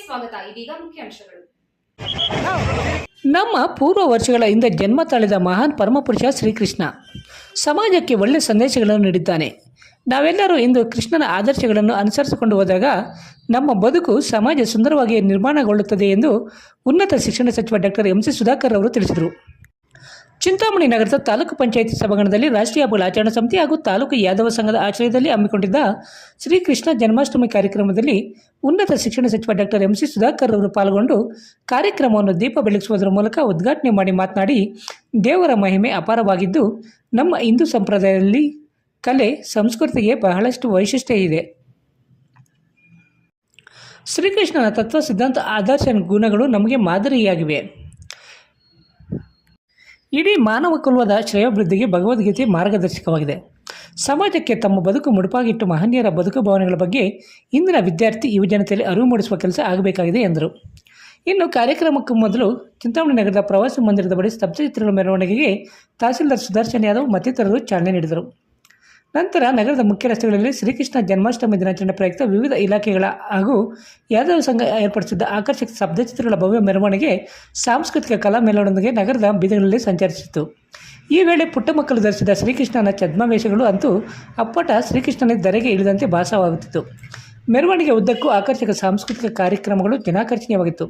ಸ್ವಾಗತ. ಇದೀಗ ಮುಖ್ಯಾಂಶಗಳು. ನಮ್ಮ ಪೂರ್ವ ವರ್ಷಗಳ ಹಿಂದೆ ಜನ್ಮ ತಾಳಿದ ಮಹಾನ್ ಪರಮಪುರುಷ ಶ್ರೀಕೃಷ್ಣ ಸಮಾಜಕ್ಕೆ ಒಳ್ಳೆಯ ಸಂದೇಶಗಳನ್ನು ನೀಡಿದ್ದಾನೆ. ನಾವೆಲ್ಲರೂ ಇಂದು ಕೃಷ್ಣನ ಆದರ್ಶಗಳನ್ನು ಅನುಸರಿಸಿಕೊಂಡು ಹೋದಾಗ ನಮ್ಮ ಬದುಕು ಸಮಾಜ ಸುಂದರವಾಗಿ ನಿರ್ಮಾಣಗೊಳ್ಳುತ್ತದೆ ಎಂದು ಉನ್ನತ ಶಿಕ್ಷಣ ಸಚಿವ ಡಾಕ್ಟರ್ ಎಂ ಸಿ ಸುಧಾಕರ್ ಅವರು ತಿಳಿಸಿದರು. ಚಿಂತಾಮಣಿ ನಗರದ ತಾಲೂಕು ಪಂಚಾಯಿತಿ ಸಭಾಂಗಣದಲ್ಲಿ ರಾಷ್ಟ್ರೀಯ ಹಬ್ಬಗಳ ಆಚರಣಾ ಸಮಿತಿ ಹಾಗೂ ತಾಲೂಕು ಯಾದವ ಸಂಘದ ಆಶ್ರಯದಲ್ಲಿ ಹಮ್ಮಿಕೊಂಡಿದ್ದ ಶ್ರೀಕೃಷ್ಣ ಜನ್ಮಾಷ್ಟಮಿ ಕಾರ್ಯಕ್ರಮದಲ್ಲಿ ಉನ್ನತ ಶಿಕ್ಷಣ ಸಚಿವ ಡಾಕ್ಟರ್ ಎಂ ಸಿ ಸುಧಾಕರ್ ಅವರು ಪಾಲ್ಗೊಂಡು ಕಾರ್ಯಕ್ರಮವನ್ನು ದೀಪ ಬೆಳಗಿಸುವುದರ ಮೂಲಕ ಉದ್ಘಾಟನೆ ಮಾಡಿ ಮಾತನಾಡಿ, ದೇವರ ಮಹಿಮೆ ಅಪಾರವಾಗಿದ್ದು ನಮ್ಮ ಹಿಂದೂ ಸಂಪ್ರದಾಯದಲ್ಲಿ ಕಲೆ ಸಂಸ್ಕೃತಿಗೆ ಬಹಳಷ್ಟು ವೈಶಿಷ್ಟ್ಯ ಇದೆ. ಶ್ರೀಕೃಷ್ಣನ ತತ್ವ ಸಿದ್ಧಾಂತ ಆದರ್ಶ ಗುಣಗಳು ನಮಗೆ ಮಾದರಿಯಾಗಿವೆ. ಇಡೀ ಮಾನವ ಕುಲದ ಶ್ರೇಯೋಭಿವೃದ್ಧಿಗೆ ಭಗವದ್ಗೀತೆ ಮಾರ್ಗದರ್ಶಕವಾಗಿದೆ. ಸಮಾಜಕ್ಕೆ ತಮ್ಮ ಬದುಕು ಮುಡುಪಾಗಿಟ್ಟು ಮಹನೀಯರ ಬದುಕು ಭಾವನೆಗಳ ಬಗ್ಗೆ ಇಂದಿನ ವಿದ್ಯಾರ್ಥಿ ಯುವಜನತೆಯಲ್ಲಿ ಅರಿವು ಮೂಡಿಸುವ ಕೆಲಸ ಆಗಬೇಕಾಗಿದೆ ಎಂದರು. ಇನ್ನು ಕಾರ್ಯಕ್ರಮಕ್ಕೂ ಮೊದಲು ಚಿಂತಾಮಣಿ ನಗರದ ಪ್ರವಾಸಿ ಮಂದಿರದ ಬಳಿ ಸ್ತಬ್ಧಚಿತ್ರಗಳ ಮೆರವಣಿಗೆಗೆ ತಹಸೀಲ್ದಾರ್ ಸುದರ್ಶನ್ ಯಾದವ್ ಮತ್ತಿತರರು ಚಾಲನೆ ನೀಡಿದರು. ನಂತರ ನಗರದ ಮುಖ್ಯ ರಸ್ತೆಗಳಲ್ಲಿ ಶ್ರೀಕೃಷ್ಣ ಜನ್ಮಾಷ್ಟಮಿ ದಿನಾಚರಣೆ ಪ್ರಯುಕ್ತ ವಿವಿಧ ಇಲಾಖೆಗಳ ಹಾಗೂ ಯಾದವ ಸಂಘ ಏರ್ಪಡಿಸಿದ್ದ ಆಕರ್ಷಕ ಸ್ತಬ್ಧಚಿತ್ರಗಳ ಭವ್ಯ ಮೆರವಣಿಗೆ ಸಾಂಸ್ಕೃತಿಕ ಕಲಾ ಮೇಳದೊಂದಿಗೆ ನಗರದ ಬೀದಿಗಳಲ್ಲಿ ಸಂಚರಿಸಿತು. ಈ ವೇಳೆ ಪುಟ್ಟ ಮಕ್ಕಳು ಧರಿಸಿದ ಶ್ರೀಕೃಷ್ಣನ ಛದ್ಮವೇಷಗಳು ಅಂತೂ ಅಪ್ಪಟ ಶ್ರೀಕೃಷ್ಣನ ಧರೆಗೆ ಇಳಿದಂತೆ ಭಾಸವಾಗುತ್ತಿತ್ತು. ಮೆರವಣಿಗೆ ಉದ್ದಕ್ಕೂ ಆಕರ್ಷಕ ಸಾಂಸ್ಕೃತಿಕ ಕಾರ್ಯಕ್ರಮಗಳು ಜನಾಕರ್ಷಣೀಯವಾಗಿತ್ತು.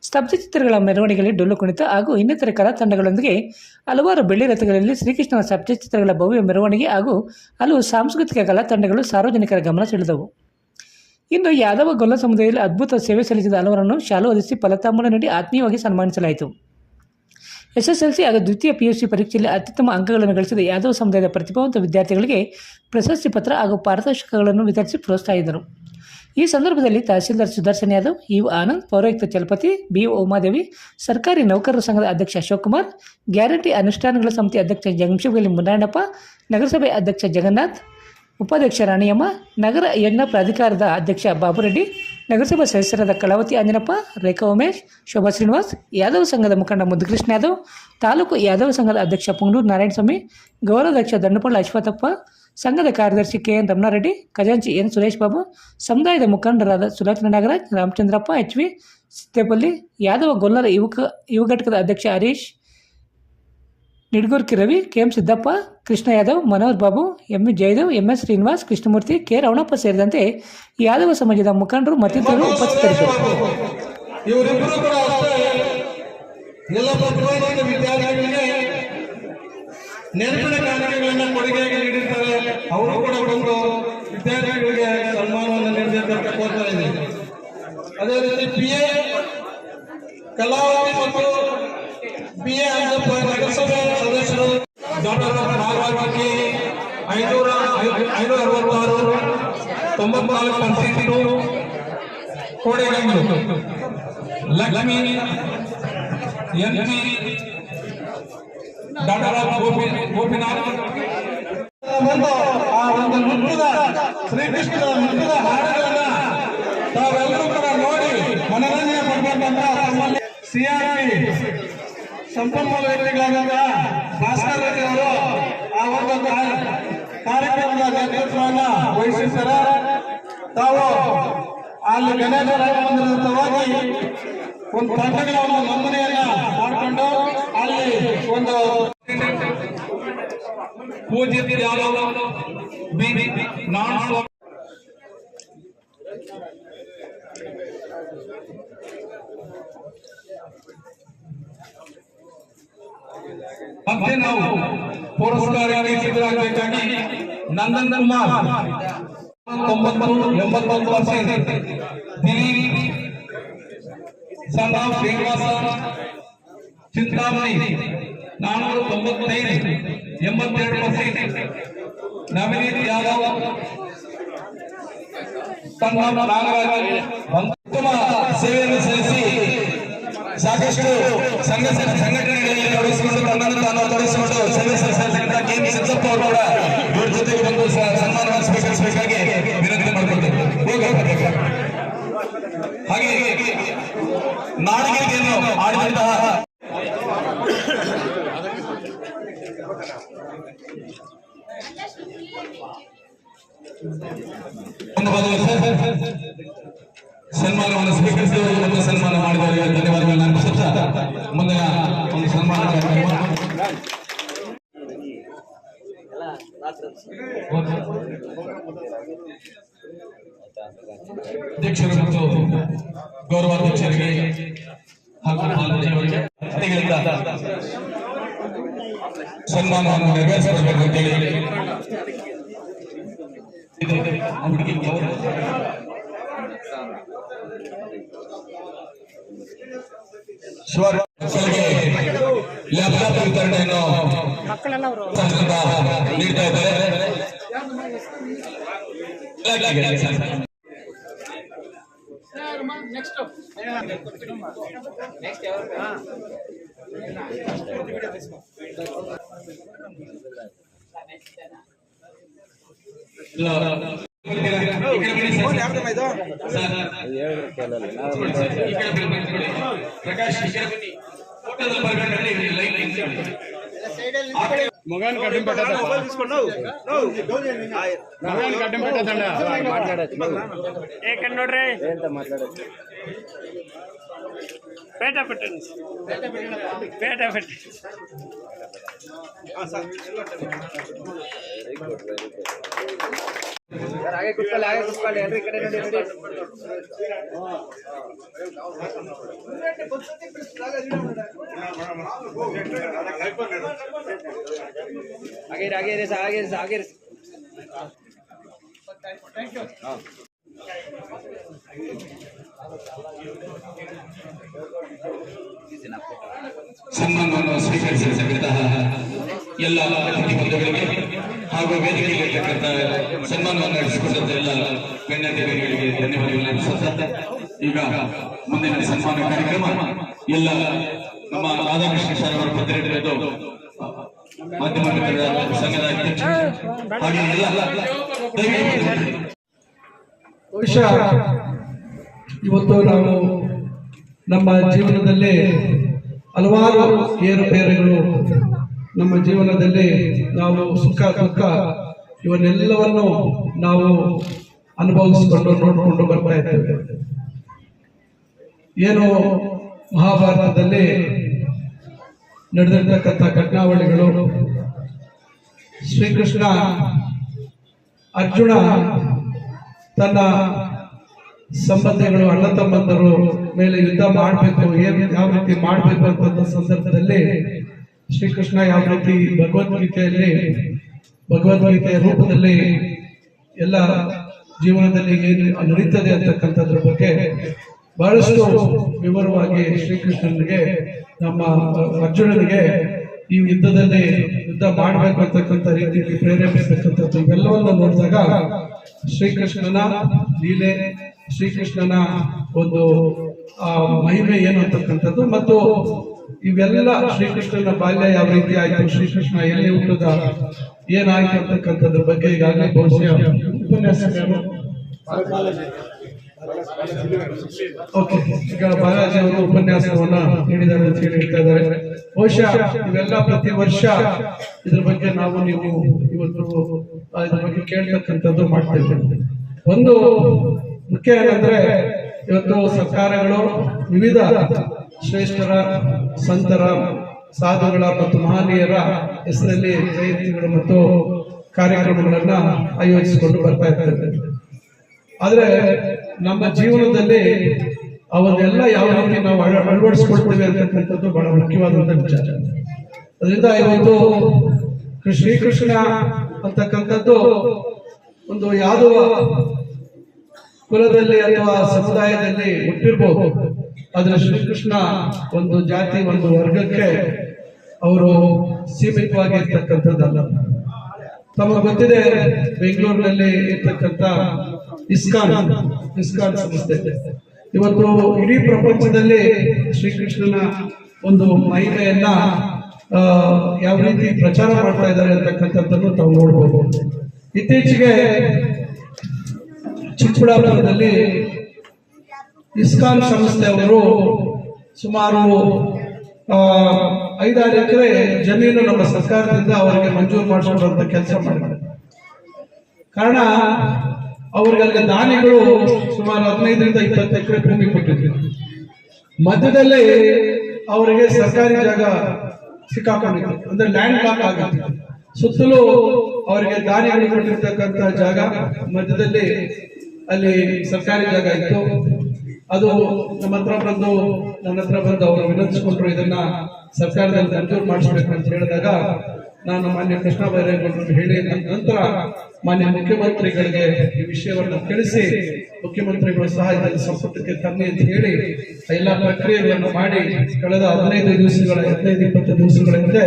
ಸ್ತಬ್ಧಚಿತ್ರಗಳ ಮೆರವಣಿಗೆಯಲ್ಲಿ ಡೊಳ್ಳು ಕುಣಿತ ಹಾಗೂ ಇನ್ನಿತರೆ ಕಲಾ ತಂಡಗಳೊಂದಿಗೆ ಹಲವಾರು ಬೆಳ್ಳಿ ರಥಗಳಲ್ಲಿ ಶ್ರೀಕೃಷ್ಣನ ಸ್ತಬ್ಧಚಿತ್ರಗಳ ಭವ್ಯ ಮೆರವಣಿಗೆ ಹಾಗೂ ಹಲವು ಸಾಂಸ್ಕೃತಿಕ ಕಲಾ ತಂಡಗಳು ಸಾರ್ವಜನಿಕರ ಗಮನ ಸೆಳೆದವು. ಇನ್ನು ಯಾದವ ಗೊಲ್ಲ ಸಮುದಾಯದಲ್ಲಿ ಅದ್ಭುತ ಸೇವೆ ಸಲ್ಲಿಸಿದ ಹಲವರನ್ನು ಶಾಲು ಹೊದಿಸಿ ಫಲತಾಂಬೂಲ ನೀಡಿ ಆತ್ಮೀಯವಾಗಿ ಸನ್ಮಾನಿಸಲಾಯಿತು. SSLC ಹಾಗೂ ದ್ವಿತೀಯ PUC ಪರೀಕ್ಷೆಯಲ್ಲಿ ಅತ್ಯುತ್ತಮ ಅಂಕಗಳನ್ನು ಗಳಿಸಿದ ಯಾದವ ಸಮುದಾಯದ ಪ್ರತಿಭಾವಂತ ವಿದ್ಯಾರ್ಥಿಗಳಿಗೆ ಪ್ರಶಸ್ತಿ ಪತ್ರ ಹಾಗೂ ಪಾರಿತೋಷಕಗಳನ್ನು ವಿತರಿಸಿ ಪ್ರೋತ್ಸಾಹಿಸಿದರು. ಈ ಸಂದರ್ಭದಲ್ಲಿ ತಹಸೀಲ್ದಾರ್ ಸುದರ್ಶನ್ ಯಾದವ್, ಇ ಆನಂದ್, ಪೌರಾಯುಕ್ತ ಚಲಪತಿ, ಬಿ ಉಮಾದೇವಿ, ಸರ್ಕಾರಿ ನೌಕರರ ಸಂಘದ ಅಧ್ಯಕ್ಷ ಅಶೋಕ್ ಕುಮಾರ್, ಗ್ಯಾರಂಟಿ ಅನುಷ್ಠಾನಗಳ ಸಮಿತಿ ಅಧ್ಯಕ್ಷ ಜಂಗಮಶೆಟ್ಟಿ ಮುನ್ನಣ್ಣಪ್ಪ, ನಗರಸಭೆ ಅಧ್ಯಕ್ಷ ಜಗನ್ನಾಥ್, ಉಪಾಧ್ಯಕ್ಷ ರಾಣಿಯಮ್ಮ, ನಗರ ಯಜ್ಞ ಪ್ರಾಧಿಕಾರದ ಅಧ್ಯಕ್ಷ ಬಾಬುರೆಡ್ಡಿ, ನಗರಸಭಾ ಸದಸ್ಯರಾದ ಕಳಾವತಿ ಆಂಜನಪ್ಪ, ರೇಖಾ ಉಮೇಶ್, ಶೋಭಾ ಶ್ರೀನಿವಾಸ್, ಯಾದವ ಸಂಘದ ಮುಖಂಡ ಮುದ್ದುಕೃಷ್ಣ ಯಾದವ್, ತಾಲೂಕು ಯಾದವ ಸಂಘದ ಅಧ್ಯಕ್ಷ ಪುಂಗೂರು ನಾರಾಯಣಸ್ವಾಮಿ, ಗೌರವಾಧ್ಯಕ್ಷ ದಂಡಪಳ್ಳ ಅಶ್ವಥಪ್ಪ, ಸಂಘದ ಕಾರ್ಯದರ್ಶಿ KN ರಮಣಾರೆಡ್ಡಿ, ಖಜಾಂಚಿ ಎನ್ ಸುರೇಶ್ ಬಾಬು, ಸಮುದಾಯದ ಮುಖಂಡರಾದ ಸುಲಕ್ಷಣ ನಾಗರಾಜ್, ರಾಮಚಂದ್ರಪ್ಪ, HV ಸಿದ್ದೇಪಲ್ಲಿ, ಯಾದವ ಗೊಲ್ಲರ ಯುವ ಘಟಕದ ಅಧ್ಯಕ್ಷ Harish, ನಿಡ್ಗುರ್ಕಿ Ravi, KM Siddappa, Krishna Yadav, Manohar Babu, MV Jayadev, MS Srinivas, Krishnamurthy, K ರವಣಪ್ಪ ಸೇರಿದಂತೆ ಯಾದವ ಸಮಾಜದ ಮುಖಂಡರು ಮತ್ತಿತರರು ಉಪಸ್ಥಿತರಿದ್ದರು. ನೆನಪಿನ ಕಾಣಿಕೆಗಳನ್ನು ಕೊಡುಗೆಯಾಗಿ ನೀಡಿರ್ತಾರೆ. ಅವರು ಕೂಡ ಬಂದು ವಿದ್ಯಾರ್ಥಿಗಳಿಗೆ ಸನ್ಮಾನವನ್ನು ನೀಡಬೇಕಂತ ಕೋರ್ತಾ ಇದ್ದೀವಿ. ಅದೇ ರೀತಿ PA ಕಲಾವತಿ ಮತ್ತು PA ಅಂಜಪ್ಪ ನಗರಸಭೆ ಸದಸ್ಯರು ಡಾಕ್ಟರ್ ನಾಗರಾಜ್ 566 94% ಕೋಡೆಗಂಡು ಲಕ್ಷ್ಮಿ NP ಡಾಕ್ಟರ್ ಗೋಪಿನಾಥ್ ಆ ಒಂದು ನೃತ್ಯದ ಶ್ರೀಕೃಷ್ಣನ ನೃತ್ಯದ ಹಾಡುಗಳನ್ನ ತಾವೆಲ್ಲರೂ ಕೂಡ ನೋಡಿ ಮನರಂಜನೆ ಪಡ್ಬೇಕಂತ ತಮ್ಮಲ್ಲಿ CRP ಸಂಪನ್ಮೂಲ ವ್ಯಕ್ತಿಗಳಾದ ಭಾಸ್ಕರ್ ರೆಡ್ಡಿ ಅವರು ಆ ಒಂದು ಕಾರ್ಯಕ್ರಮದ ನೇತೃತ್ವವನ್ನು ವಹಿಸಿರ್ತಾರೆ. ತಾವು ಅಲ್ಲಿ ಗಣೇಶ ರಾಮ ಮಂದಿರವಾಗಿ ಒಂದು ತಂಡಗಳ ಒಂದು ನೋಂದಣಿಯನ್ನ ಮಾಡಿಕೊಂಡು ಅಲ್ಲಿ ಒಂದು ಪೂಜ್ಯ ಮತ್ತೆ ನಾವು ಪುರಸ್ಕಾರಕ್ಕೆ ಸಿದ್ಧರಾಗಬೇಕಾಗಿ ನಂದನ್ ಕುಮಾರ್ 89% ದಿಲೀಪ್ ಸಂಘ ಶ್ರೀನಿವಾಸ ಚಿಂತಾಮಣಿ 495 82%, ನವನೀತ್ ಯಾದವ್ ನಾಗರಾಜ್ ಉತ್ತಮ ಸೇವೆಯನ್ನು ಸಲ್ಲಿಸಿ ಸಾಕಷ್ಟು ಸಂಘಟನೆಗಳಲ್ಲಿ ತೊಡಗಿಸಿಕೊಂಡು ತನ್ನನ್ನು ತಾನು ತೊಡಗಿಸಿಕೊಂಡು ಸೇವೆ ಸಲ್ಲಿಸಿದ KM ಸಿದ್ದಪ್ಪ ಅವರು ಕೂಡ ಇವರ ಜೊತೆಗೆ ಬಂದು ಸನ್ಮಾನವನ್ನು ಸ್ವೀಕರಿಸಬೇಕಾಗಿ ವಿನಂತಿ ಮಾಡಿಕೊಳ್ತೇವೆ. ಹಾಗೆ ನಾಡಿಗೆಯನ್ನು ಆಡಿದಂತಹ ಒಂದು ಸನ್ಮಾನವನ್ನು ಸ್ವೀಕರಿಸಿದವರು ಮತ್ತು ಸನ್ಮಾನ ಮಾಡಿದವರಿಗೆ ಧನ್ಯವಾದಗಳನ್ನು ಅರ್ಪಿಸುತ್ತಾ ಮುಂದಿನ ಒಂದು ಸನ್ಮಾನ ಕಾರ್ಯಕ್ರಮ ಅಧ್ಯಕ್ಷರು ಮತ್ತು ಗೌರವಾಧ್ಯಕ್ಷರಿಗೆ ಹಾಗೂ ಪಾಲ್ಗೊಳ್ಳುವವರಿಗೆ ಸನ್ಮಾನವನ್ನು ನೆರವೇರಿಸಬೇಕು ಅಂತೇಳಿ ಲ್ಯಾಪ್ಟಾಪ್ ವಿತರಣೆಯನ್ನು ನೀಡ್ತಾ ಇದ್ದಾರೆ. మగాన్ కడ్డం పెట్టదండ మాట్లాడచ్చు ఏకండి నోడ్రే ఏంత మాట్లాడచ్చు పేట పెట్టండి పేట పెట్టి आगे कुछ आगे थैंक यू ಸನ್ಮಾನವನ್ನು ಸ್ವೀಕರಿಸಿರ್ತಕ್ಕಂತಹ ಎಲ್ಲ ಅತಿಥಿ ಬಂಧುಗಳಿಗೆ ಹಾಗೂ ವೇದಿಕೆಯಲ್ಲಿರ್ತಕ್ಕಂಥ ಸನ್ಮಾನವನ್ನು ನಡೆಸಿಕೊಂಡಂತ ಎಲ್ಲ ಗಣ್ಯಾತಿಥಿಗಳಿಗೆ ಧನ್ಯವಾದಗಳನ್ನು ಅರ್ಪಿಸುತ್ತಾ ಈಗ ಮುಂದಿನ ಸನ್ಮಾನ ಕಾರ್ಯಕ್ರಮ ಎಲ್ಲ ನಮ್ಮ ರಾಧಾಕೃಷ್ಣ ಸರ್ ಅವರ ಪತ್ರಿಕೆಗಳು ಮಾಧ್ಯಮ ಮಿತ್ರರ ಸಂಘದ ಅಧ್ಯಕ್ಷರು ಹಾಗೆ ಎಲ್ಲ ಬಹುಶಃ ಇವತ್ತು ನಾವು ನಮ್ಮ ಜೀವನದಲ್ಲಿ ಹಲವಾರು ಏರುಪೇರುಗಳು ನಮ್ಮ ಜೀವನದಲ್ಲಿ ನಾವು ಸುಖ ದುಃಖ ಇವನ್ನೆಲ್ಲವನ್ನು ನಾವು ಅನುಭವಿಸಿಕೊಂಡು ನೋಡಿಕೊಂಡು ಬರ್ತಾ ಇದ್ದೇವೆ. ಏನು ಮಹಾಭಾರತದಲ್ಲಿ ನಡೆದಿರ್ತಕ್ಕಂಥ ಘಟನಾವಳಿಗಳು, ಶ್ರೀಕೃಷ್ಣ ಅರ್ಜುನ ತನ್ನ ಸಂಬಂಧಿಗಳು ಅಣ್ಣ ತಮ್ಮಂದರು ಮೇಲೆ ಯುದ್ಧ ಮಾಡಬೇಕು, ಯಾವ ರೀತಿ ಮಾಡಬೇಕು ಅಂತ ಸಂದರ್ಭದಲ್ಲಿ ಶ್ರೀಕೃಷ್ಣ ಯಾವ ರೀತಿ ಭಗವದ್ಗೀತೆಯ ರೂಪದಲ್ಲಿ ಎಲ್ಲ ಜೀವನದಲ್ಲಿ ಏನು ನಡೀತದೆ ಅಂತಕ್ಕಂಥದ್ರ ಬಗ್ಗೆ ಬಹಳಷ್ಟು ವಿವರವಾಗಿ ಶ್ರೀಕೃಷ್ಣನಿಗೆ ನಮ್ಮ ಅರ್ಜುನನಿಗೆ ಈ ಯುದ್ಧ ಮಾಡಬೇಕು ಅಂತಕ್ಕಂಥ ರೀತಿಯಲ್ಲಿ ಪ್ರೇರೇಪಿಸತಕ್ಕಂಥದ್ದು ಇವೆಲ್ಲವನ್ನು ನೋಡಿದಾಗ ಶ್ರೀಕೃಷ್ಣನ ಲೀಲೆ, ಶ್ರೀಕೃಷ್ಣನ ಒಂದು ಮಹಿಮೆ ಏನು ಅಂತಕ್ಕಂಥದ್ದು ಮತ್ತು ಇವೆಲ್ಲ ಶ್ರೀಕೃಷ್ಣನ ಬಾಲ್ಯ ಯಾವ ರೀತಿ ಆಯ್ತು, ಶ್ರೀಕೃಷ್ಣ ಎಲ್ಲಿ ಹುಟ್ಟಿದ, ಏನಾಯ್ತು ಅಂತಕ್ಕಂಥದ್ರ ಬಗ್ಗೆ ಈಗಾಗಲೇ ಬಹುಶಃ ಉಪನ್ಯಾಸಕರು ಈಗ ಬಾಲಾಜಿ ಅವರು ಉಪನ್ಯಾಸವನ್ನ ನೀಡಿದ್ದಾರೆ ಅಂತ ಹೇಳಿ ಹೇಳ್ತಾ ಇದ್ದಾರೆ. ಬಹುಶಃ ಇವೆಲ್ಲ ಪ್ರತಿ ವರ್ಷ ಇದ್ರ ಬಗ್ಗೆ ನೀವು ಇವತ್ತು ಇದ್ರ ಬಗ್ಗೆ ಕೇಳ್ತಕ್ಕಂಥದ್ದು ಮಾಡ್ತೇವೆ. ಒಂದು ಮುಖ್ಯ ಏನಂದ್ರೆ ಇವತ್ತು ಸರ್ಕಾರಗಳು ವಿವಿಧ ಶ್ರೇಷ್ಠರ, ಸಂತರ, ಸಾಧುಗಳ ಮತ್ತು ಮಹನೀಯರ ಹೆಸರಲ್ಲಿ ಜಯಂತಿಗಳು ಮತ್ತು ಕಾರ್ಯಕ್ರಮಗಳನ್ನ ಆಯೋಜಿಸಿಕೊಂಡು ಬರ್ತಾ ಇರ್ತಾರೆ. ಆದ್ರೆ ನಮ್ಮ ಜೀವನದಲ್ಲಿ ಅವನ್ನೆಲ್ಲ ಯಾವ ರೀತಿ ನಾವು ಅಳವಡಿಸ್ಕೊಳ್ತೀವಿ ಅಂತಕ್ಕಂಥದ್ದು ಬಹಳ ಮುಖ್ಯವಾದಂತ ವಿಚಾರ. ಅದರಿಂದ ಇವತ್ತು ಶ್ರೀಕೃಷ್ಣ ಅಂತಕ್ಕಂಥದ್ದು ಒಂದು ಯಾವುದೋ ಕುಲದಲ್ಲಿ ಅಥವಾ ಸಮುದಾಯದಲ್ಲಿ ಹುಟ್ಟಿರ್ಬೋದು, ಆದ್ರೆ ಶ್ರೀಕೃಷ್ಣ ಒಂದು ಜಾತಿ, ಒಂದು ವರ್ಗಕ್ಕೆ ಅವರು ಸೀಮಿತವಾಗಿರ್ತಕ್ಕಂಥದ್ದಲ್ಲ. ತಮಗೆ ಗೊತ್ತಿದೆ, ಬೆಂಗಳೂರಿನಲ್ಲಿ ಇರ್ತಕ್ಕಂಥ ಇಸ್ಕಾನ್ ಸಂಸ್ಥೆ ಇವತ್ತು ಇಡೀ ಪ್ರಪಂಚದಲ್ಲಿ ಶ್ರೀಕೃಷ್ಣನ ಒಂದು ಮಹಿಮೆಯನ್ನ ಯಾವ ರೀತಿ ಪ್ರಚಾರ ಮಾಡ್ತಾ ಇದ್ದಾರೆ ಅಂತಕ್ಕಂಥದ್ದನ್ನು ತಾವು ನೋಡ್ಬೋದು. ಇತ್ತೀಚೆಗೆ ಚಿಕ್ಕಬಳ್ಳಾಪುರದಲ್ಲಿ ಇಸ್ಕಾನ್ ಸಂಸ್ಥೆಯವರು ಸುಮಾರು 5-6 ಎಕರೆ ಜಮೀನು ನಮ್ಮ ಸರ್ಕಾರದಿಂದ ಅವರಿಗೆ ಮಂಜೂರು ಮಾಡಿಸುವಂತ ಕೆಲಸ ಮಾಡಿದ್ದಾರೆ. ಕಾರಣ ಅವ್ರಿಗೆ ಅಲ್ಲಿ ದಾನಿಗಳು ಸುಮಾರು 15ರಿಂದ 20 ಎಕರೆ ಭೂಮಿ ಕೊಟ್ಟಿದ್ರು. ಮಧ್ಯದಲ್ಲಿ ಅವರಿಗೆ ಸರ್ಕಾರಿ ಜಾಗ ಸಿಕ್ಕಾಕೊಂಡಿತ್ತು, ಅಂದ್ರೆ ಲ್ಯಾಂಡ್ ಲಾಕ್ ಆಗಿತ್ತು. ಸುತ್ತಲೂ ಅವರಿಗೆ ದಾನಿಗಳು ಕೊಟ್ಟಿರ್ತಕ್ಕಂಥ ಜಾಗ ಮಧ್ಯದಲ್ಲಿ ಅಲ್ಲಿ ಸರ್ಕಾರಿ ಜಾಗ ಇತ್ತು. ಅದು ನನ್ನ ಹತ್ರ ಬಂದು ಅವರು ವಿನಂತಿಸಿಕೊಂಡ್ರು, ಇದನ್ನ ಸರ್ಕಾರದಲ್ಲಿ ಮಂಜೂರು ಮಾಡಿಸ್ಬೇಕು ಅಂತ ಹೇಳಿದಾಗ ನಾನು ಮಾನ್ಯ ಕೃಷ್ಣ ಬೈರೇಗೌಡರು ಹೇಳಿ ನಂತರ ಮಾನ್ಯ ಮುಖ್ಯಮಂತ್ರಿಗಳಿಗೆ ಈ ವಿಷಯವನ್ನು ತಿಳಿಸಿ ಮುಖ್ಯಮಂತ್ರಿಗಳು ಸಹ ಇದನ್ನು ಸಂಪುಟಕ್ಕೆ ತನ್ನಿ ಅಂತ ಹೇಳಿ ಎಲ್ಲ ಪ್ರಕ್ರಿಯೆಗಳನ್ನು ಮಾಡಿ ಕಳೆದ 15-20 ದಿವಸಗಳ ಹಿಂದೆ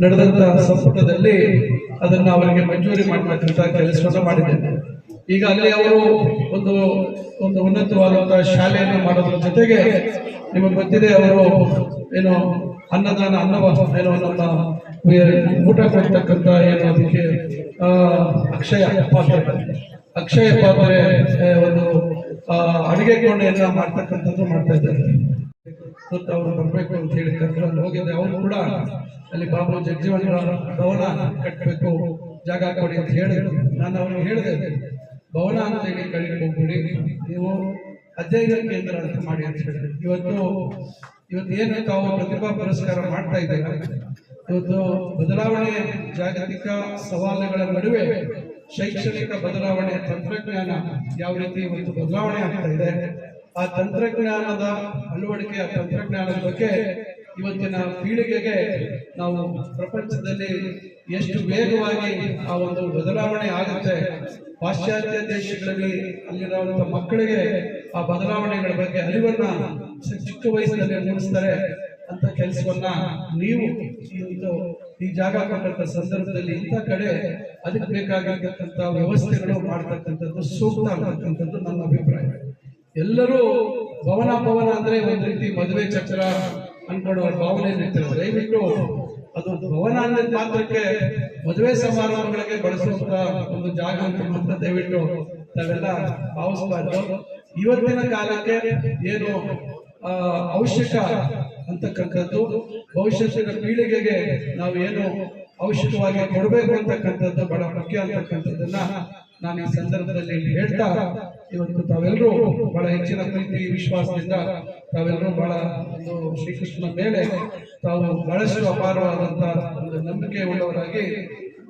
ನಡೆದಂತಹ ಸಂಪುಟದಲ್ಲಿ ಅದನ್ನ ಅವರಿಗೆ ಮಂಜೂರಿ ಮಾಡತಕ್ಕಂತ ಕೆಲಸವನ್ನು ಮಾಡಿದ್ದೇನೆ. ಈಗ ಅಲ್ಲಿ ಅವರು ಒಂದು ಉನ್ನತವಾದಂತಹ ಶಾಲೆಯನ್ನು ಮಾಡೋದ್ರ ಜೊತೆಗೆ ನಿಮಗೆ ಗೊತ್ತಿದೆ, ಅವರು ಏನೋ ಅನ್ನದಾನ ಏನೋ ನಮ್ಮ ಊಟ ಕೊಡ್ತಕ್ಕಂಥ ಏನು ಅದಕ್ಕೆ ಅಕ್ಷಯ ಪಾತ್ರೆ ಒಂದು ಅಡಿಗೆ ಕೋಣೆಯನ್ನ ಮಾಡ್ತಕ್ಕಂಥದ್ದು ಮಾಡ್ತಾ ಇದ್ದಾರೆ. ಅವರು ಬರ್ಬೇಕು ಅಂತ ಹೇಳಿ ಕರ್ಕೊಂಡು ಹೋಗಿದ್ದೆ. ಅವರು ಕೂಡ ಅಲ್ಲಿ ಬಾಬು ಜಗಜೀವನ ಭವನ ಕಟ್ಟಬೇಕು, ಜಾಗ ಕೊಡಿ ಅಂತ ಹೇಳಿದ್ರು. ನಾನು ಅವ್ರಿಗೆ ಹೇಳಿದೆ, ಭವನ ಅಂತ ಹೇಳಿ ಕಳಿಗೆ ಹೋಗ್ಬಿಡಿ, ನೀವು ಅಧ್ಯಯನ ಕೇಂದ್ರ ಅಂತ ಮಾಡಿ ಅಂತ ಹೇಳಿದ್ರು. ಇವತ್ತು ಏನು ತಾವು ಪ್ರತಿಭಾ ಪುರಸ್ಕಾರ ಮಾಡ್ತಾ ಇದ್ದಾರೆ, ಇವತ್ತು ಬದಲಾವಣೆ ಜಾಗತಿಕ ಸವಾಲುಗಳ ನಡುವೆ ಶೈಕ್ಷಣಿಕ ಬದಲಾವಣೆ, ತಂತ್ರಜ್ಞಾನ ಯಾವ ರೀತಿ ಇವತ್ತು ಬದಲಾವಣೆ ಆಗ್ತಾ ಇದೆ, ಆ ತಂತ್ರಜ್ಞಾನದ ಅಳವಡಿಕೆ, ಆ ತಂತ್ರಜ್ಞಾನದ ಬಗ್ಗೆ ಇವತ್ತಿನ ಪೀಳಿಗೆಗೆ ನಾವು ಪ್ರಪಂಚದಲ್ಲಿ ಎಷ್ಟು ವೇಗವಾಗಿ ಆ ಒಂದು ಬದಲಾವಣೆ ಆಗುತ್ತೆ, ಪಾಶ್ಚಾತ್ಯ ದೇಶಗಳಲ್ಲಿ ಅಲ್ಲಿರುವಂತಹ ಮಕ್ಕಳಿಗೆ ಆ ಬದಲಾವಣೆಗಳ ಬಗ್ಗೆ ಅರಿವನ್ನ ಚಿಕ್ಕ ವಯಸ್ಸಿನಲ್ಲಿ ಮೂಡಿಸ್ತಾರೆ ಅಂತ ಕೆಲಸವನ್ನ ನೀವು ಈ ಜಾಗ ಕೊಟ್ಟಂತ ಸಂದರ್ಭದಲ್ಲಿ ಇಂಥ ಕಡೆ ಅದಕ್ಕೆ ಬೇಕಾಗಿರ್ತಕ್ಕಂಥ ವ್ಯವಸ್ಥೆಗಳು ಮಾಡ್ತಕ್ಕಂಥದ್ದು ಸೂಕ್ತ ಅಂತಕ್ಕಂಥದ್ದು ನನ್ನ ಅಭಿಪ್ರಾಯ. ಎಲ್ಲರೂ ಭವನ ಅಂದ್ರೆ ಒಂದು ರೀತಿ ಮದುವೆ ಚಕ್ರ ಅನ್ಕೊಳ್ಳುವ ಭಾವನೆ ಇರ್ತಾರೆ. ದಯವಿಟ್ಟು ಅದು ಭವನ ಅಂದ್ರೆ ಮಾತ್ರಕ್ಕೆ ಮದುವೆ ಸಮಾರಂಭಗಳಿಗೆ ಬಳಸುವಂತ ಒಂದು ಜಾಗ ಅಂತ ಮಾತ್ರ ದಯವಿಟ್ಟು ನಾವೆಲ್ಲ ಭಾವಿಸಬಾರ್ದು. ಇವತ್ತಿನ ಕಾಲಕ್ಕೆ ಏನು ಅವಶ್ಯಕ ಅಂತಕ್ಕಂಥದ್ದು, ಭವಿಷ್ಯತ್ತಿನ ಪೀಳಿಗೆಗೆ ನಾವು ಏನು ಅವಶ್ಯಕವಾಗಿ ಕೊಡಬೇಕು ಅಂತಕ್ಕಂಥದ್ದು ಬಹಳ ಮುಖ್ಯ ಅಂತಕ್ಕಂಥದ್ದನ್ನ ನಾನು ಈ ಸಂದರ್ಭದಲ್ಲಿ ಹೇಳ್ತಾ, ಇವತ್ತು ತಾವೆಲ್ಲರೂ ಬಹಳ ಹೆಚ್ಚಿನ ಪ್ರೀತಿ ವಿಶ್ವಾಸದಿಂದ ತಾವೆಲ್ಲರೂ ಬಹಳ ಒಂದು ಶ್ರೀಕೃಷ್ಣನ ಮೇಲೆ ತಾವು ಬಹಳಷ್ಟು ಅಪಾರವಾದಂತ ಒಂದು ನಂಬಿಕೆ ಉಳ್ಳವರಾಗಿ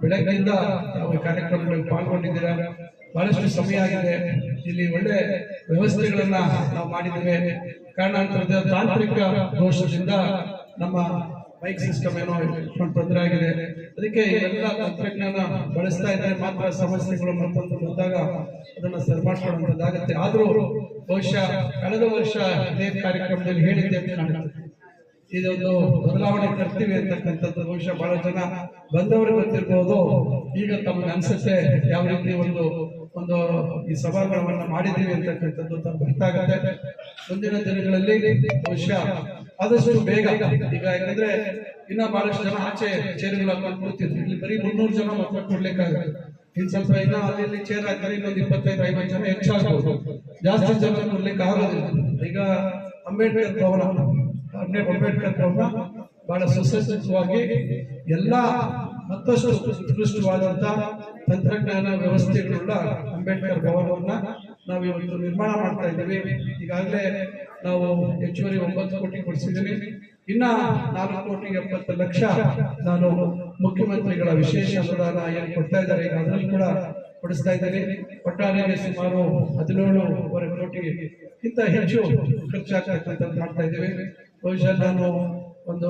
ಬೆಳಗ್ಗೆಯಿಂದ ತಾವು ಕಾರ್ಯಕ್ರಮಗಳಲ್ಲಿ ಪಾಲ್ಗೊಂಡಿದ್ದೀರಾ. ಬಹಳಷ್ಟು ಸಮಯ ಆಗಿದೆ. ಇಲ್ಲಿ ಒಳ್ಳೆ ವ್ಯವಸ್ಥೆಗಳನ್ನ ನಾವು ಮಾಡಿದ್ದೇವೆ. ಕಾರಣಾಂತರದ ತಾಂತ್ರಿಕ ದೋಷದಿಂದ ನಮ್ಮ ಮೈಕ್ ಸಿಸ್ಟಮ್ ಏನೋ ತೊಂದರೆ ಆಗಿದೆ. ಅದಕ್ಕೆ ಎಲ್ಲ ತಂತ್ರಜ್ಞಾನ ಬಳಸ್ತಾ ಇದ್ರೆ ಮಾತ್ರ ಸಮಸ್ಯೆಗಳು ಮತ್ತೊಂದು ಬಂದಾಗ ಅದನ್ನ ಸರಿಮಾಡ್ಕೊಳ್ಳುವಂತದ್ದಾಗತ್ತೆ. ಆದ್ರೂ ಬಹುಶಃ ಕಳೆದ ವರ್ಷ ಇದೇ ಕಾರ್ಯಕ್ರಮದಲ್ಲಿ ಹೇಳಿದ್ದೆ ಅಂತ ಕಾಣುತ್ತೆ, ಇದೊಂದು ಬದಲಾವಣೆ ತರ್ತೀವಿ ಅಂತಕ್ಕಂಥದ್ದು ಬಹುಶಃ ಬಹಳ ಜನ ಬಂದವರು ಗೊತ್ತಿರ್ಬೋದು. ಈಗ ತಮಗೆ ಅನ್ಸುತ್ತೆ ಯಾವ ರೀತಿ ಒಂದು ಈ ಸಭಾಗೃಹವನ್ನು ಮಾಡಿದ್ದೀವಿ ಅಂತಕ್ಕಂಥದ್ದು ತಮ್ಗೆ ಗೊತ್ತಾಗತ್ತೆ. ಮುಂದಿನ ದಿನಗಳಲ್ಲಿ ಬಹುಶಃ ಆದಷ್ಟು ಬೇಗ, ಈಗ ಯಾಕಂದ್ರೆ ಇನ್ನ ಬಹಳಷ್ಟು ಜನ ಆಚೆ ಚೇರ್ಗಳು ಹಾಕೊಂಡು ಕೂತಿದ್ರು. ಇಲ್ಲಿ ಬರೀ 300 ಜನ ಮಾತ್ರ ಕೊಡ್ಲಿಕ್ಕಾಗತ್ತೆ. ಇನ್ನು ಸ್ವಲ್ಪ ಇನ್ನ ಅಲ್ಲಿ ಚೇರ್ ಹಾಕಿದ್ರೆ ಇನ್ನೊಂದು 25-50 ಜನ ಹೆಚ್ಚಾಗಬಹುದು. ಜಾಸ್ತಿ ಜನ ಕೊಡ್ಲಿಕ್ಕೆ ಆಗೋದಿಲ್ಲ. ಈಗ ಅಂಬೇಡ್ಕರ್ ಭವನ ಬಹಳ ಸುಸಜ್ಜಿತವಾಗಿ ಎಲ್ಲ ಮತ್ತಷ್ಟು ಉತ್ಕೃಷ್ಟವಾದಂತಹ ತಂತ್ರಜ್ಞಾನ ವ್ಯವಸ್ಥೆಗಳುಳ್ಳ ಅಂಬೇಡ್ಕರ್ ಭವನವನ್ನ ನಾವು ಇವತ್ತು ನಿರ್ಮಾಣ ಮಾಡ್ತಾ ಇದ್ದೀವಿ. ಈಗಾಗಲೇ ನಾವು ಹೆಚ್ಚುವರಿ 9 ಕೋಟಿ ಕೊಡಿಸಿದ್ದೀವಿ. ಇನ್ನ 4,70,00,000 ನಾನು ಮುಖ್ಯಮಂತ್ರಿಗಳ ವಿಶೇಷ ಅನುದಾನ ಏನು ಕೊಡ್ತಾ ಇದ್ದಾರೆ ಈಗ ಅದರಲ್ಲಿ ಕೂಡ ಕೊಡಿಸ್ತಾ ಇದ್ದೀನಿ. ಒಟ್ಟಾರೆ ಸುಮಾರು 17.5 ಕೋಟಿಗಿಂತ ಹೆಚ್ಚು ಖರ್ಚಾಗ್ತಕ್ಕಂಥದ್ದು ಮಾಡ್ತಾ ಇದ್ದೀವಿ. ಬಹುಶಃ ನಾನು ಒಂದು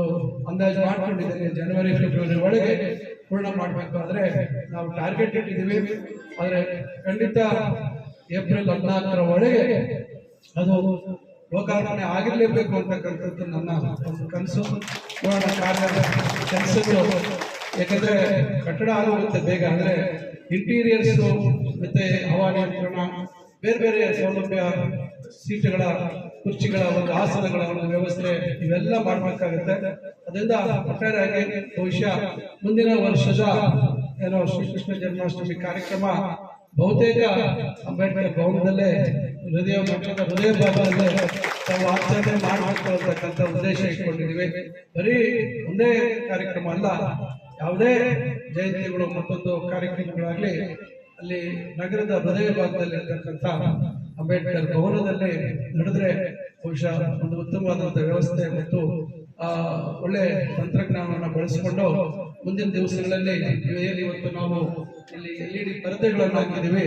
ಅಂದಾಜು ಮಾಡ್ಕೊಂಡಿದ್ದೇನೆ, ಜನವರಿ-ಫೆಬ್ರವರಿ ಒಳಗೆ ಪೂರ್ಣ ಮಾಡಬೇಕಾದ್ರೆ ನಾವು ಟಾರ್ಗೆಟ್ ಇಟ್ಟಿದ್ದೀವಿ. ಆದರೆ ಖಂಡಿತ ಏಪ್ರಿಲ್ 14ರ ಒಳಗೆ ಅದು ಲೋಕಾರ್ಪಣೆ ಆಗಿರ್ಲೇಬೇಕು ಅಂತಕ್ಕಂಥದ್ದು ನನ್ನ ಒಂದು ಕನಸು. ನೋಡೋಣ ಕೆಲಸಗಳು, ಯಾಕಂದ್ರೆ ಕಟ್ಟಡ ಆಗೋಗುತ್ತೆ ಬೇಗ. ಅಂದ್ರೆ ಇಂಟೀರಿಯರ್ಸ್ ಮತ್ತೆ ಹವಾನಿಯಂತ್ರಣ, ಬೇರೆ ಬೇರೆ ಸೌಲಭ್ಯ, ಸೀಟುಗಳ, ಕುರ್ಚಿಗಳ ಒಂದು ಆಸನಗಳ ಒಂದು ವ್ಯವಸ್ಥೆ ಇವೆಲ್ಲ ಮಾಡಬೇಕಾಗುತ್ತೆ. ಅದರಿಂದ ಒಟ್ಟಾರೆಯಾಗಿ ಬಹುಶಃ ಮುಂದಿನ ವರ್ಷದ ಏನೋ ಶ್ರೀಕೃಷ್ಣ ಜನ್ಮಾಷ್ಟಮಿ ಕಾರ್ಯಕ್ರಮ ಬಹುತೇಕ ಅಂಬೇಡ್ಕರ್ ಭವನದಲ್ಲೇ ಹೃದಯ ಭಾಗದಲ್ಲೇ ನಾವು ಆಚರಣೆ ಮಾಡಬೇಕು ಅಂತಕ್ಕಂಥ ಉದ್ದೇಶ ಇಟ್ಕೊಂಡಿದ್ದೀವಿ. ಬರೀ ಒಂದೇ ಕಾರ್ಯಕ್ರಮ ಅಲ್ಲ, ಯಾವುದೇ ಜಯಂತಿಗಳು ಮತ್ತೊಂದು ಕಾರ್ಯಕ್ರಮಗಳಾಗ್ಲಿ ಅಲ್ಲಿ ನಗರದ ಹೃದಯ ಭಾಗದಲ್ಲಿ ಇರ್ತಕ್ಕಂಥ ಅಂಬೇಡ್ಕರ್ ಭವನದಲ್ಲಿ ನಡೆದ್ರೆ ಬಹುಶಃ ಒಂದು ಉತ್ತಮವಾದಂತಹ ವ್ಯವಸ್ಥೆ ಮತ್ತು ಒಳ್ಳೆ ತಂತ್ರಜ್ಞಾನವನ್ನು ಬಳಸಿಕೊಂಡು ಮುಂದಿನ ದಿವಸಗಳಲ್ಲಿ ಏನು ಇವತ್ತು ನಾವು ಇಲ್ಲಿ LED ಪರದೆಗಳನ್ನು ಹಾಕಿದ್ದೀವಿ,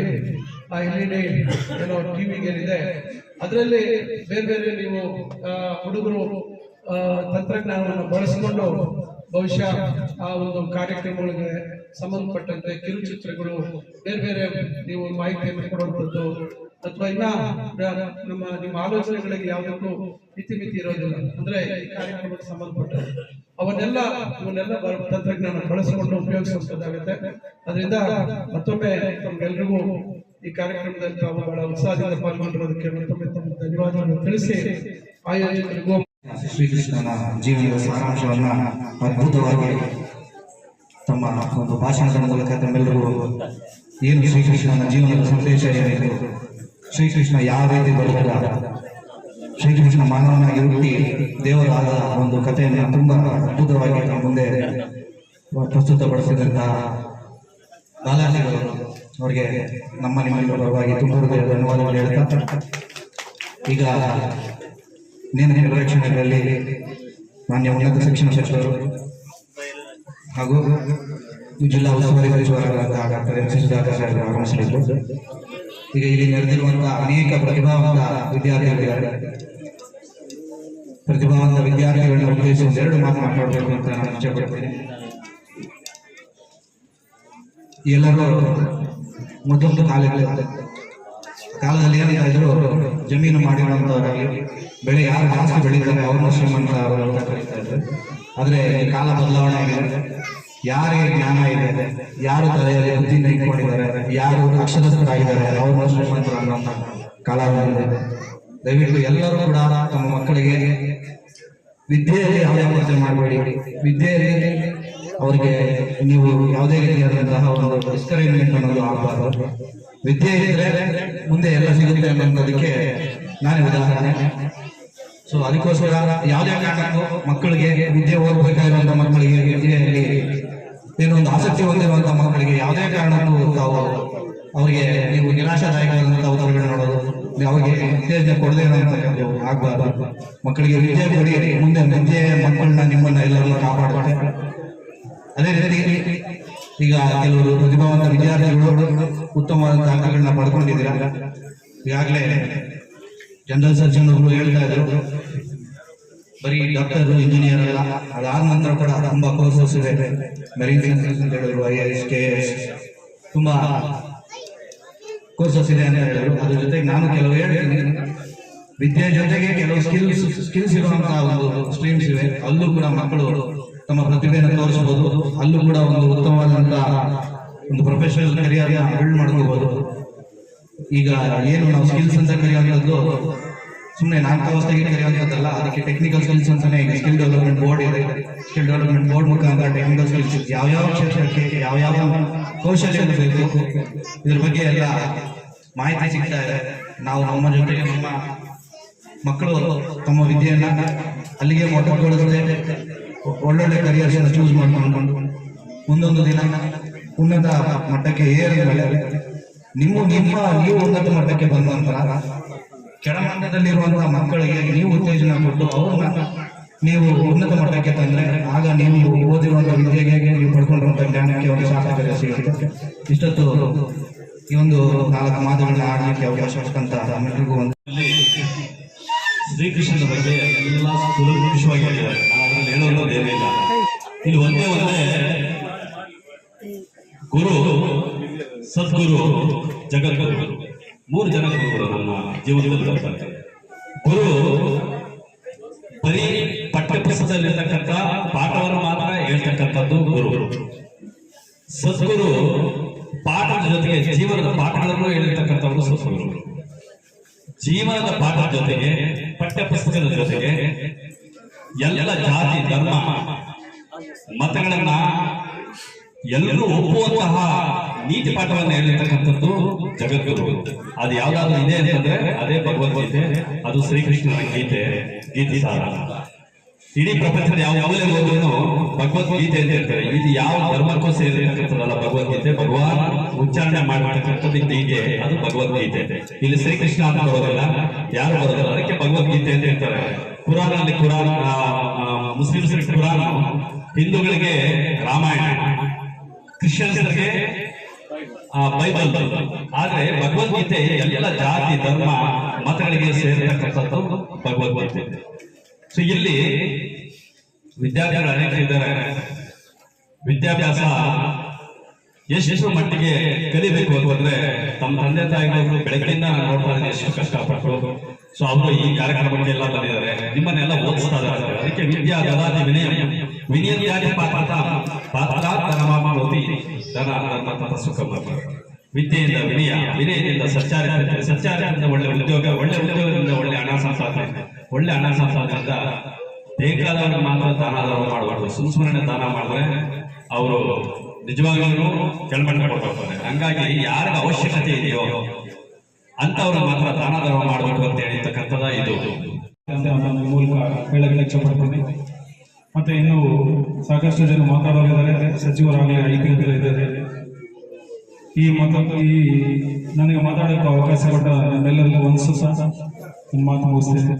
ಆ LED ಏನೋ ಟಿವಿಗೆ ಏನಿದೆ ಅದರಲ್ಲಿ ಬೇರೆ ಬೇರೆ ನೀವು ಹುಡುಗರು ತಂತ್ರಜ್ಞಾನವನ್ನು ಬಳಸಿಕೊಂಡು ಬಹುಶಃ ಆ ಒಂದು ಕಾರ್ಯಕ್ರಮಗಳಿಗೆ ಸಂಬಂಧಪಟ್ಟಂತೆ ಕಿರುಚಿತ್ರಗಳು ಬೇರೆ ಬೇರೆ ನೀವು ಮಾಹಿತಿಯನ್ನು ಕೊಡುವಂಥದ್ದು ಅಥವಾ ಇನ್ನ ನಿಮ್ಮ ಆಲೋಚನೆಗಳಿಗೆ ಯಾವುದಕ್ಕೂ ಇತಿಮಿತಿ ಇರೋದಿಲ್ಲ, ಅಂದ್ರೆ ಈ ಕಾರ್ಯಕ್ರಮಕ್ಕೆ ಸಂಬಂಧಪಟ್ಟ ಇವನ್ನೆಲ್ಲ ತಂತ್ರಜ್ಞಾನ ಬಳಸಿಕೊಂಡು ಉಪಯೋಗಿಸುವಂತದ್ದಾಗುತ್ತೆ. ಅದರಿಂದ ಮತ್ತೊಮ್ಮೆ ತಮ್ಗೆಲ್ರಿಗೂ ಈ ಕಾರ್ಯಕ್ರಮದಲ್ಲಿ ತಾವು ಬಹಳ ಉತ್ಸಾಹದಿಂದ ಪಾಲ್ಗೊಂಡಿರೋದಕ್ಕೆ ಮತ್ತೊಮ್ಮೆ ತಮ್ಮ ಧನ್ಯವಾದಗಳನ್ನು ತಿಳಿಸಿ ಆಯೋಜಕರಿಗೂ ಶ್ರೀಕೃಷ್ಣನ ಜೀವನದ ಸಾರಾಂಶವನ್ನ ಅದ್ಭುತವಾಗಿ ತಮ್ಮ ಒಂದು ಭಾಷಣದ ಮೂಲಕ ತಮ್ಮೆಲ್ಲರಿಗೂ ಏನು ಶ್ರೀಕೃಷ್ಣನ ಜೀವನದ ಸಂದೇಶ ಏನಿದೆ, ಶ್ರೀಕೃಷ್ಣ ಯಾವ ರೀತಿ ಬರುತ್ತಿಲ್ಲ, ಶ್ರೀಕೃಷ್ಣ ಮಾನವನಾಗಿ ಹುಟ್ಟಿ ದೇವರಾದ ಒಂದು ಕಥೆಯನ್ನು ತುಂಬಾ ಅದ್ಭುತವಾಗಿ ನಮ್ಮ ಮುಂದೆ ಪ್ರಸ್ತುತಪಡಿಸಿದಂತಹ ಬಾಲಾಜಿ ಅವರಿಗೆ ನಮ್ಮ ನಿಮ್ಮೆಲ್ಲರ ಪರವಾಗಿ ತುಂಬ ಹೃದಯದ ಧನ್ಯವಾದಗಳು ಹೇಳ್ತಾ, ಈಗ ನೇಮ ನಿರ್ವಹಣೆಯಲ್ಲಿ ಮಾನ್ಯ ಉನ್ನತ ಶಿಕ್ಷಣ ಸಚಿವರು ಹಾಗೂ ಜಿಲ್ಲಾ ಉಸ್ತುವಾರಿ ಸಚಿವರಾದಂತಹ ಡಾಕ್ಟರ್ ಎಂ ಸಿ ಸುಧಾಕರ್ ಸಾಹೇಬರು ಆಗಮಿಸಲಿದ್ದು, ಈಗ ಇಲ್ಲಿ ನೆರೆದಿರುವಂತಹ ಅನೇಕ ಪ್ರತಿಭಾವಂತ ವಿದ್ಯಾರ್ಥಿಗಳಿದ್ದಾರೆ. ಪ್ರತಿಭಾವಂತ ವಿದ್ಯಾರ್ಥಿಗಳನ್ನ ಉದ್ದೇಶಿಸಿ ಎರಡು ಮಾತು ಮಾತಾಡಬೇಕು ಅಂತ ನಾನು ಇಷ್ಟಪಡ್ತೀನಿ. ಎಲ್ಲರೂ ಮೊದಲೊಂದು ಕಾಲದಲ್ಲಿ ಏನಿದೆ ಇದ್ರು ಜಮೀನು ಮಾಡಿರುವಂತವರಾಗಿ ಬೆಳೆ ಯಾರು ಜಾಸ್ತಿ ಬೆಳೀತಾರೆ ಅವ್ರನ್ನ ಶ್ರೀಮಂತ ಅವರು ಅಂತ ಕರೀತಾ ಇದ್ದಾರೆ. ಆದ್ರೆ ಈ ಕಾಲ ಬದಲಾವಣೆ ಆಗಿದೆ. ಯಾರಿಗೆ ಜ್ಞಾನ ಇದೆ, ಯಾರು ತಲೆಯಲ್ಲಿ ಬುದ್ಧಿಯಿಂದ ಇಟ್ಕೊಂಡಿದ್ದಾರೆ, ಯಾರು ಅಕ್ಷರಸ್ಥರಾಗಿದ್ದಾರೆ ಅವ್ರನ್ನ ಶ್ರೀಮಂತರು ಅನ್ನೋಂಥ ಕಾಲ ಬಂದಿದೆ. ದಯವಿಟ್ಟು ಎಲ್ಲರೂ ಕೂಡ ತಮ್ಮ ಮಕ್ಕಳಿಗೆ ವಿದ್ಯೆಯಲ್ಲಿ ಯಾವುದೇ ಕೊರತೆ ಮಾಡಬೇಡಿ. ವಿದ್ಯೆಯಲ್ಲಿ ಅವರಿಗೆ ನೀವು ಯಾವುದೇ ರೀತಿಯಾದಂತಹ ಒಂದು ಡಿಸ್ಕರೇಜ್ಮೆಂಟ್ ಅನ್ನೋದು ಆಗಬಾರ್ದು. ವಿದ್ಯೆ ಇದ್ರೆ ಮುಂದೆ ಎಲ್ಲ ಸಿಗುತ್ತೆ ಅನ್ನೋದಕ್ಕೆ ನಾನೇ ಉದಾಹರಣೆ. ಸೊ ಅದಕ್ಕೋಸ್ಕರ ಯಾವುದೇ ಕಾರಣಕ್ಕೂ ಮಕ್ಕಳಿಗೆ ವಿದ್ಯೆ ಓದಬೇಕಾಗಿರುವಂತಹ ಮಕ್ಕಳಿಗೆ ವಿದ್ಯೆಯಲ್ಲಿ ಏನೊಂದು ಆಸಕ್ತಿ ಹೊಂದಿರುವಂತಹ ಮಕ್ಕಳಿಗೆ ಯಾವುದೇ ಕಾರಣಕ್ಕೂ ತಾವು ಅವರಿಗೆ ನೀವು ನಿರಾಶಾದಾಯಕವಾದಂತಹ ಉತ್ತರಗಳು ನೋಡೋದು, ಅವರಿಗೆ ಉತ್ತೇಜನ ಕೊಡದೇ ಇರುವಂತದ್ದು ಆಗಬಾರ್ದು. ಮಕ್ಕಳಿಗೆ ವಿದ್ಯೆ ಕೊಡಿ, ಮುಂದೆ ವಿದ್ಯೆ ಮಕ್ಕಳನ್ನ ನಿಮ್ಮನ್ನ ಎಲ್ಲರನ್ನೂ ಕಾಪಾಡುತ್ತೆ. ಅದೇ ರೀತಿ ಈಗ ಕೆಲವರು ಪ್ರತಿಭಾವಂತ ವಿದ್ಯಾರ್ಥಿಗಳು ಉತ್ತಮವಾದಂತಹ ಅಂಕಗಳನ್ನ ಪಡ್ಕೊಂಡಿದ್ದೀರಾ. ಈಗಾಗಲೇ ಜನರಲ್ ಸರ್ಜನ್ ಅವರು ಹೇಳ್ತಾ ಇದ್ರು, ಬರೀ ಡಾಕ್ಟರ್ ಇಂಜಿನಿಯರ್ ಅಲ್ಲ, ಅದಾದ ನಂತರ ಕೂಡ ತುಂಬಾ ಕೋರ್ಸಸ್ ಇದೆ. ಮೆರೀನ್ ಸೈನ್ಸ್ ಅಂತ ಹೇಳಿದ್ರು, IAS KS ತುಂಬಾ ಕೋರ್ಸಸ್ ಇದೆ ಅಂತ ಹೇಳಿದ್ರು. ಅದ್ರ ಜೊತೆಗೆ ನಾನು ಕೆಲವು ಹೇಳ್ತೀನಿ, ವಿದ್ಯೆ ಜೊತೆಗೆ ಕೆಲವು ಸ್ಕಿಲ್ಸ್ ಇರುವಂತಹ ಒಂದು ಸ್ಟ್ರೀಮ್ಸ್ ಇವೆ. ಅಲ್ಲೂ ಕೂಡ ಮಕ್ಕಳು ತಮ್ಮ ಪ್ರತಿಭೆಯನ್ನು ತೋರಿಸಬಹುದು. ಅಲ್ಲೂ ಕೂಡ ಒಂದು ಉತ್ತಮವಾದಂತಹ ಒಂದು ಪ್ರೊಫೆಷನಲ್ ಕರಿಯರ್ ಬಿಲ್ಡ್ ಮಾಡ್ಕೋಬಹುದು. ಈಗ ಏನು ನಾವು ಸ್ಕಿಲ್ಸ್ ಅಂತ ಕರೆಯುವಂಥದ್ದು ಸುಮ್ಮನೆ ನಾಲ್ಕಾವಸ್ಥೆಗೆ ಕರೆಯುವಂಥದ್ದಲ್ಲ, ಅದಕ್ಕೆ ಟೆಕ್ನಿಕಲ್ ಸ್ಕಿಲ್ಸ್ ಅಂತಾನೆ ಈಗ ಸ್ಕಿಲ್ ಡೆವಲಪ್ಮೆಂಟ್ ಬೋರ್ಡ್ ಇದೆ. ಸ್ಕಿಲ್ ಡೆವಲಪ್ಮೆಂಟ್ ಬೋರ್ಡ್ ಮುಖಾಂತರ ಟೆಕ್ನಿಕಲ್ ಸ್ಕಿಲ್ಸ್ ಯಾವ್ಯಾವ ಕ್ಷೇತ್ರಕ್ಕೆ ಯಾವ್ಯಾವ ಕೌಶಲ್ಯಗಳು ಬೇಕು ಇದ್ರ ಬಗ್ಗೆ ಎಲ್ಲ ಮಾಹಿತಿ ಸಿಗ್ತಾ ಇದೆ. ನಾವು ನಮ್ಮ ಜೊತೆಗೆ ನಮ್ಮ ಮಕ್ಕಳು ತಮ್ಮ ವಿದ್ಯೆಯನ್ನ ಅಲ್ಲಿಗೆ ಮೊಟಕುಗೊಳಿಸದೆ ಒಳ್ಳೊಳ್ಳೆ ಕರಿಯರ್ಸ್ ಚೂಸ್ ಮಾಡ್ಕೊಂಡು ಮುಂದೊಂದು ದಿನ ಉನ್ನತ ಮಟ್ಟಕ್ಕೆ ಏರಿದ ಮೇಲೆ ನೀವು ಉನ್ನತ ಮಟ್ಟಕ್ಕೆ ಬಂದ ನಂತರ ಕೆಳಮಟ್ಟದಲ್ಲಿರುವಂತಹ ಮಕ್ಕಳಿಗೆ ನೀವು ಉತ್ತೇಜನ ಕೊಟ್ಟು ಅವ್ರನ್ನ ನೀವು ಉನ್ನತ ಮಟ್ಟಕ್ಕೆ ತಂದ್ರೆ ಆಗ ನೀವು ಓದಿರುವಂತಹ ವಿದ್ಯೆಗೆ ನೀವು ಪಡ್ಕೊಂಡಿರುವಂತಹ ಜ್ಞಾನಕ್ಕೆ ಒಂದು ಸಾರ್ಥಕತೆ ಸಿಗುತ್ತೆ. ಇಷ್ಟೊತ್ತು ಈ ಒಂದು 4 ಮಾತುಗಳನ್ನ ಆಡಲಿಕ್ಕೆ ಅವಕಾಶ ಕೊಟ್ಟಂತ ನಮ್ಮೆಲ್ಲರಿಗೂ ಒಂದು ಶ್ರೀಕೃಷ್ಣನ ಬಗ್ಗೆ ಎಲ್ಲ ಸುಲಭವಾಗಿ ಹೇಳಿದ್ದಾರೆ. ಅದರಲ್ಲಿ ಹೇಳೋದೇನಿಲ್ಲ. ಇಲ್ಲಿ ಒಂದೇ ಗುರು, ಸದ್ಗುರು, ಜಗದ್ಗುರು, 3 ಜನ ಗುರುಗಳು ನಮ್ಮ ಜೀವನದಲ್ಲಿ ಬರ್ತಾರೆ. ಗುರು ಬರೀ ಪಠ್ಯಪುಸ್ತಕದಲ್ಲಿರ್ತಕ್ಕಂಥ ಪಾಠವನ್ನು ಮಾತ್ರ ಹೇಳ್ತಕ್ಕಂಥದ್ದು ಗುರು. ಸದ್ಗುರು ಪಾಠದ ಜೊತೆಗೆ ಜೀವನದ ಪಾಠಗಳನ್ನು ಹೇಳಿರ್ತಕ್ಕಂಥವ್ರು ಸದ್ಗುರು. ಜೀವನದ ಪಾಠದ ಜೊತೆಗೆ ಪಠ್ಯಪುಸ್ತಕದ ಜೊತೆಗೆ ಎಲ್ಲ ಜಾತಿ ಧರ್ಮ ಮತಗಳನ್ನ ಎಲ್ಲರೂ ಒಪ್ಪುವಂತಹ ನೀತಿ ಪಾಠವನ್ನು ಹೇಳಿರ್ತಕ್ಕಂಥದ್ದು ಜಗದ್ಗುರು. ಅದು ಯಾವ್ದಾದ್ರು ಇದೆ ಅಂತಂದ್ರೆ ಅದೇ ಭಗವದ್ಗೀತೆ, ಅದು ಶ್ರೀಕೃಷ್ಣನ ಗೀತೆ ಸಾರ. ಇಡೀ ಪ್ರಪಂಚದ ಯಾವ ಮೂಲೆ ಹೋದ್ರೂ ಭಗವದ್ಗೀತೆ ಅಂತ ಹೇಳ್ತಾರೆ. ಇದು ಯಾವ ಧರ್ಮಕ್ಕೂ ಸೇರಿರ್ತಕ್ಕಂಥದ್ದಲ್ಲ ಭಗವದ್ಗೀತೆ. ಭಗವಾನ್ ಉಚ್ಚಾರಣೆ ಮಾಡತಕ್ಕಂಥದ್ದು ಗೀತೆ, ಅದು ಭಗವದ್ಗೀತೆ. ಇಲ್ಲಿ ಶ್ರೀಕೃಷ್ಣ ಅಂತ ಬರೋದಿಲ್ಲ, ಯಾರು ಬರೋದಿಲ್ಲ, ಅದಕ್ಕೆ ಭಗವದ್ಗೀತೆ ಅಂತ ಹೇಳ್ತಾರೆ. ಕುರಾನಲ್ಲಿ ಮುಸ್ಲಿಮ್ಸ್ ಕುರಾನ್, ಹಿಂದೂಗಳಿಗೆ ರಾಮಾಯಣ, ಕ್ರಿಶ್ಚಿಯನ್ಸ್ಗೆ ಬೈಬಲ್. ಆದ್ರೆ ಭಗವದ್ಗೀತೆ ಎಲ್ಲ ಜಾತಿ ಧರ್ಮ ಮತಗಳಿಗೆ ಸೇರಿರ್ತಕ್ಕಂಥದ್ದು ಭಗವದ್ಗೀತೆ. ಸೊ ಇಲ್ಲಿ ವಿದ್ಯಾರ್ಥಿಗಳು ಅನೇಕ ಇದ್ದಾರೆ. ವಿದ್ಯಾಭ್ಯಾಸ ಎಷ್ಟು ಮಟ್ಟಿಗೆ ಕಲಿಬೇಕು ಅಂತಂದ್ರೆ ತಮ್ಮ ತಂದೆ ತಾಯಿಗಳು ಬೆಳಗ್ಗೆಯಿಂದ ನೋಡ್ತಾ ಇದ್ದಾರೆ ಎಷ್ಟು ಕಷ್ಟಪಟ್ಟು. ಸೊ ಅವರು ಈ ಕಾರ್ಯಕ್ರಮಕ್ಕೆ ಎಲ್ಲ ಬಂದಿದ್ದಾರೆ, ನಿಮ್ಮನ್ನೆಲ್ಲ ಓದಿಸ್ತಾ ಇದ್ದಾರೆ. ಅದಕ್ಕೆ ವಿದ್ಯಾ ದದಾತಿ ವಿನಯ ವಿನಯತ್ಯಾದಿ ಸುಖ. ವಿದ್ಯೆಯಿಂದ ವಿನಯ, ವಿನಯದಿಂದ ಸಚ್ಚಾರಿತ್ರೆ, ಸಚ್ಚಾರಿತ್ರೆಯಿಂದ ಒಳ್ಳೆ ಉದ್ಯೋಗ, ಒಳ್ಳೆ ಉದ್ಯೋಗದಿಂದ ಒಳ್ಳೆ ಹಣ ಸಂಪಾದನೆ, ಒಳ್ಳೆ ಹಣ ಸಂಪಾದನೆಯಿಂದ ಬೇಕಾದವರು ಮಾತ್ರ ದಾನ ಮಾಡಬಾರ್ದು. ಸುಮ್ಮನೆ ದಾನ ಮಾಡಿದ್ರೆ ಅವರು ನಿಜವಾಗ್ಲೂ ಕೆಳಮಟ್ಟ ಕೊಡ್ತಾರೆ. ಹಂಗಾಗಿ ಯಾರಿಗೆ ಅವಶ್ಯಕತೆ ಇದೆಯೋ ಅಂತವ್ರು ಮಾತ್ರ ದಾನ ಧರ್ಮ ಮಾಡಬೇಕು ಅಂತ ಹೇಳಿರ್ತಕ್ಕಂಥದ್ದು ಇದು ಮೂಲಕ ಹೇಳಕ್ಕೆ ಇಚ್ಛಪಡ್ತೀನಿ. ಮತ್ತೆ ಇನ್ನು ಸಾಕಷ್ಟು ಜನ ಮಾತಾಡೋರಿದ್ದಾರೆ, ಸಚಿವರಾಗಲಿ IPL ಇದ್ದಾರೆ. ಈ ನನಗೆ ಮಾತಾಡೋಕೆ ಅವಕಾಶ ಕೊಟ್ಟ ಎಲ್ಲರಿಗೂ ಒಂದು ಮಾತು ಮುಗಿಸ್ತೇನೆ.